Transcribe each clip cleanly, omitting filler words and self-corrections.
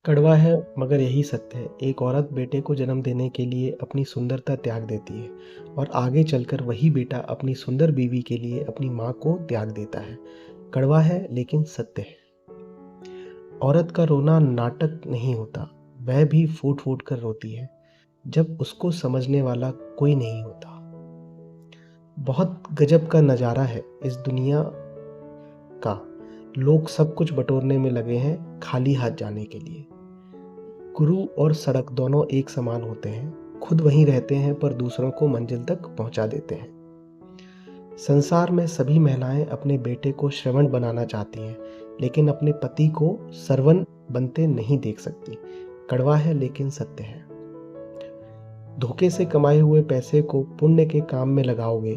कड़वा है मगर यही सत्य है। एक औरत बेटे को जन्म देने के लिए अपनी सुंदरता त्याग देती है और आगे चलकर वही बेटा अपनी सुंदर बीवी के लिए अपनी माँ को त्याग देता है। कड़वा है लेकिन सत्य है। औरत का रोना नाटक नहीं होता, वह भी फूट फूट कर रोती है जब उसको समझने वाला कोई नहीं होता। बहुत गजब का नज़ारा है इस दुनिया का। लोग सब कुछ बटोरने में लगे हैं खाली हाथ जाने के लिए। गुरु और सड़क दोनों एक समान होते हैं, खुद वहीं रहते हैं पर दूसरों को मंजिल तक पहुंचा देते हैं। संसार में सभी महिलाएं अपने बेटे को श्रवण बनाना चाहती हैं, लेकिन अपने पति को सरवन बनते नहीं देख सकती। कड़वा है लेकिन सत्य है। धोखे से कमाए हुए पैसे को पुण्य के काम में लगाओगे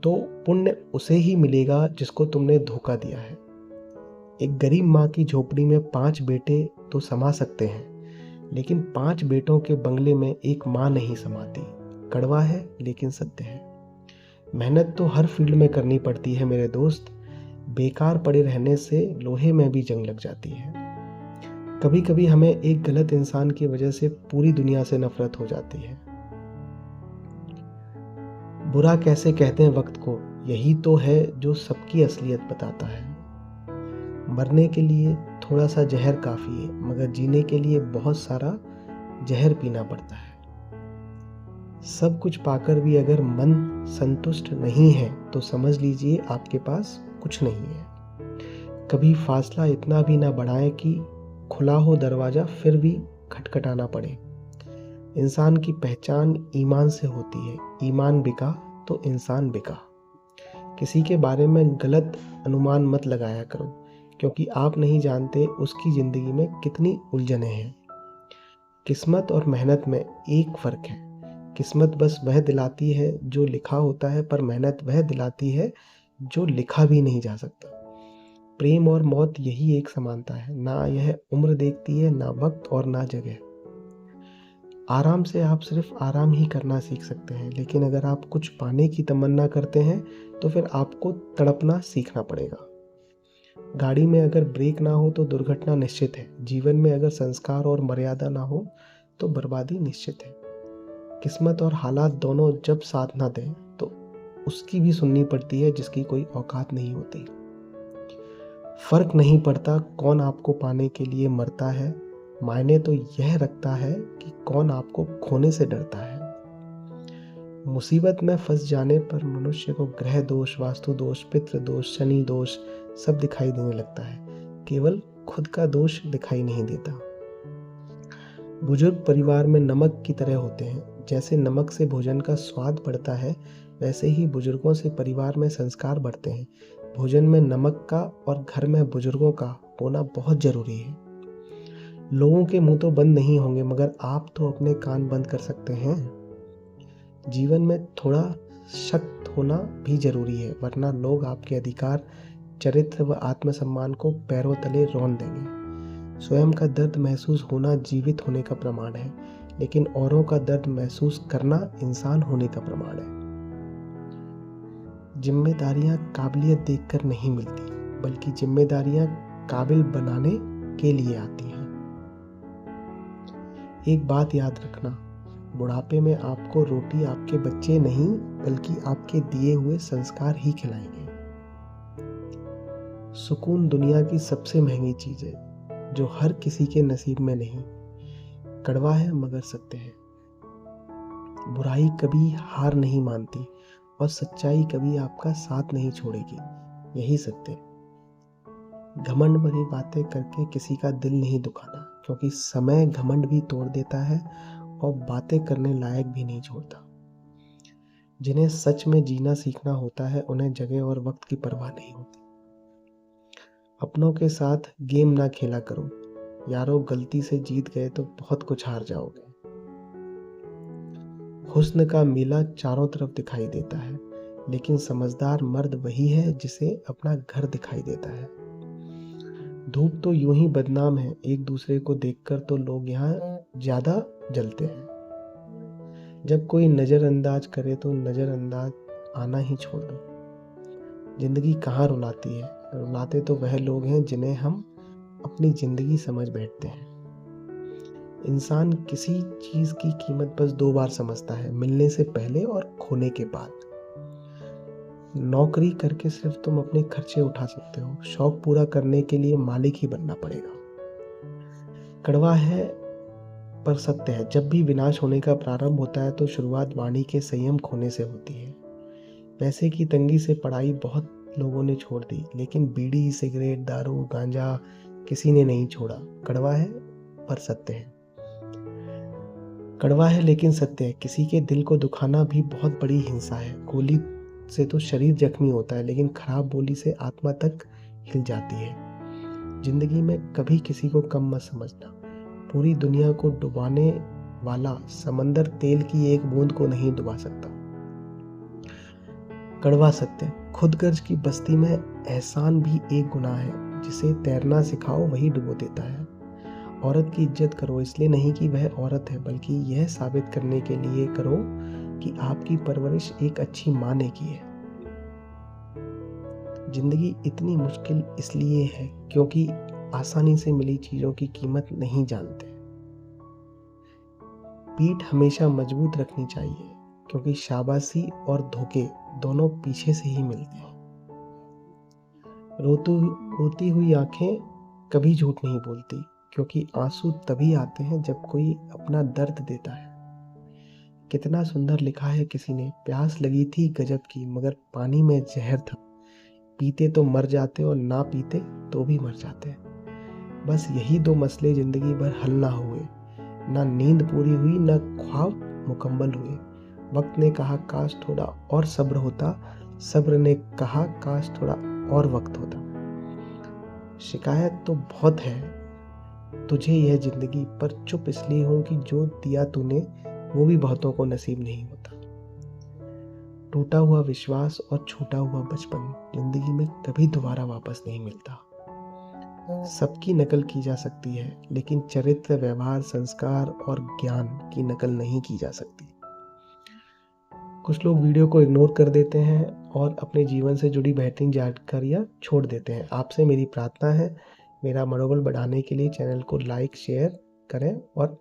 तो पुण्य उसे ही मिलेगा जिसको तुमने धोखा दिया है। एक गरीब माँ की झोपड़ी में 5 बेटे तो समा सकते हैं, लेकिन 5 बेटों के बंगले में एक माँ नहीं समाती। कड़वा है लेकिन सत्य है। मेहनत तो हर फील्ड में करनी पड़ती है मेरे दोस्त। बेकार पड़े रहने से लोहे में भी जंग लग जाती है। कभी कभी हमें एक गलत इंसान की वजह से पूरी दुनिया से नफरत हो जाती है। बुरा कैसे कहते हैं वक्त को, यही तो है जो सबकी असलियत बताता है। मरने के लिए थोड़ा सा जहर काफ़ी है, मगर जीने के लिए बहुत सारा जहर पीना पड़ता है। सब कुछ पाकर भी अगर मन संतुष्ट नहीं है तो समझ लीजिए आपके पास कुछ नहीं है। कभी फासला इतना भी ना बढ़ाएं कि खुला हो दरवाज़ा फिर भी खटखटाना पड़े। इंसान की पहचान ईमान से होती है, ईमान बिका तो इंसान बिका। किसी के बारे में गलत अनुमान मत लगाया करो, क्योंकि आप नहीं जानते उसकी ज़िंदगी में कितनी उलझनें हैं। किस्मत और मेहनत में एक फ़र्क है। किस्मत बस वह दिलाती है जो लिखा होता है, पर मेहनत वह दिलाती है जो लिखा भी नहीं जा सकता। प्रेम और मौत यही एक समानता है, ना यह उम्र देखती है, ना वक्त और ना जगह। आराम से आप सिर्फ आराम ही करना सीख सकते हैं, लेकिन अगर आप कुछ पाने की तमन्ना करते हैं तो फिर आपको तड़पना सीखना पड़ेगा। गाड़ी में अगर ब्रेक ना हो तो दुर्घटना निश्चित है। जीवन में अगर संस्कार और मर्यादा ना हो तो बर्बादी निश्चित है। किस्मत और हालात दोनों जब साथ ना दें तो उसकी भी सुननी पड़ती है जिसकी कोई औकात नहीं होती। फर्क नहीं पड़ता कौन आपको पाने के लिए मरता है, मायने तो यह रखता है कि कौन आपको खोने से डरता है। मुसीबत में फंस जाने पर मनुष्य को ग्रह दोष, वास्तु दोष, पितृ दोष, शनि दोष सब दिखाई देने लगता है, केवल खुद का दोष दिखाई नहीं देता। बुजुर्ग परिवार में नमक की तरह होते हैं। जैसे नमक से भोजन का स्वाद बढ़ता है, वैसे ही बुजुर्गों से परिवार में संस्कार बढ़ते हैं। भोजन में नमक का और घर में बुजुर्गों का होना बहुत जरूरी है। लोगों के मुंह तो बंद नहीं होंगे, मगर आप तो अपने कान बंद कर सकते हैं। जीवन में थोड़ा सख्त होना भी जरूरी है, वरना लोग आपके अधिकार, चरित्र व आत्मसम्मान को पैरों तले रौंद देंगे। स्वयं का दर्द महसूस होना जीवित होने का प्रमाण है, लेकिन औरों का दर्द महसूस करना इंसान होने का प्रमाण है। जिम्मेदारियां काबिलियत देखकर नहीं मिलती, बल्कि जिम्मेदारियां काबिल बनाने के लिए आती हैं। एक बात याद रखना, बुढ़ापे में आपको रोटी आपके बच्चे नहीं बल्कि आपके दिए हुए संस्कार ही खिलाएंगे। सुकून दुनिया की सबसे महंगी चीज है, जो हर किसी के नसीब में नहीं। कड़वा है मगर सत्य है। बुराई कभी हार नहीं मानती और सच्चाई कभी आपका साथ नहीं छोड़ेगी, यही सत्य है। घमंड भरी बातें करके किसी का दिल नहीं दुखाना, क्योंकि समय घमंड भी तोड़ देता है और बातें करने लायक भी नहीं छोड़ता। जिन्हें सच में जीना सीखना होता है, उन्हें जगह और वक्त की परवाह नहीं होती। अपनों के साथ गेम ना खेला करो यारो, गलती से जीत गए तो बहुत कुछ हार जाओगे। हुस्न का मेला चारों तरफ दिखाई देता है, लेकिन समझदार मर्द वही है जिसे अपना घर दिखाई देता है। धूप तो यूं ही बदनाम है, एक दूसरे को देखकर तो लोग यहाँ ज्यादा जलते हैं। जब कोई नजरअंदाज करे तो नजरअंदाज आना ही छोड़ दो। जिंदगी कहाँ रुलाती है, रुलाते तो वह लोग हैं जिन्हें हम अपनी जिंदगी समझ बैठते हैं। इंसान किसी चीज़ की कीमत बस 2 बार समझता है, मिलने से पहले और खोने के बाद। नौकरी करके सिर्फ तुम अपने खर्चे उठा सकते हो, शौक पूरा करने के लिए मालिक ही बनना पड़ेगा। कड़वा है पर सत्य है, जब भी विनाश होने का प्रारंभ होता है तो शुरुआत वाणी के संयम खोने से होती है। पैसे की तंगी से पढ़ाई बहुत लोगों ने छोड़ दी, लेकिन बीड़ी, सिगरेट, दारू, गांजा किसी ने नहीं छोड़ा। कड़वा है पर सत्य है। कड़वा है लेकिन सत्य है, किसी के दिल को दुखाना भी बहुत बड़ी हिंसा है। गोली से तो शरीर जख्मी होता है, लेकिन खराब बोली से आत्मा तक हिल जाती है। जिंदगी में कभी किसी को कम मत समझना। पूरी दुनिया को डुबाने वाला समंदर तेल की एक बूंद को नहीं डुबा सकता। कड़वा सत्य, खुदगर्ज की बस्ती में एहसान भी एक गुनाह है। जिसे तैरना सिखाओ वही डुबो देता है। औरत की इज्जत करो इसलिए नहीं कि वह औरत है, बल्कि यह साबित करने के लिए करो कि आपकी परवरिश एक अच्छी माँ ने की है। जिंदगी इतनी मुश्किल इसलिए है क्योंकि आसानी से मिली चीजों की कीमत नहीं जानते। पीठ हमेशा मजबूत रखनी चाहिए, क्योंकि शाबाशी और धोखे दोनों पीछे से ही मिलते हैं। रोती हुई आंखें कभी झूठ नहीं बोलती, क्योंकि आंसू तभी आते हैं जब कोई अपना दर्द देता है। कितना सुंदर लिखा है किसी ने, प्यास लगी थी गजब की, मगर पानी में जहर था। पीते तो मर जाते और ना पीते तो भी मर जाते। बस यही 2 मसले जिंदगी भर हल ना हुए। ना नींद पूरी हुई, ना ख्वाब मुकम्मल हुए। वक्त ने कहा काश थोड़ा और सब्र होता, सब्र ने कहा काश थोड़ा और वक्त होता। शिकायत तो बहुत है तुझे यह जिंदगी, पर चुप इसलिए हूं कि जो दिया तूने वो भी बहुतों को नसीब नहीं होता। टूटा हुआ विश्वास और छूटा हुआ बचपन जिंदगी में कभी दोबारा वापस नहीं मिलता। सबकी नकल की जा सकती है, लेकिन चरित्र, व्यवहार, संस्कार और ज्ञान की नकल नहीं की जा सकती। कुछ लोग वीडियो को इग्नोर कर देते हैं और अपने जीवन से जुड़ी बेहतरीन जानकारियाँ छोड़ देते हैं। आपसे मेरी प्रार्थना है, मेरा मनोबल बढ़ाने के लिए चैनल को लाइक, शेयर करें और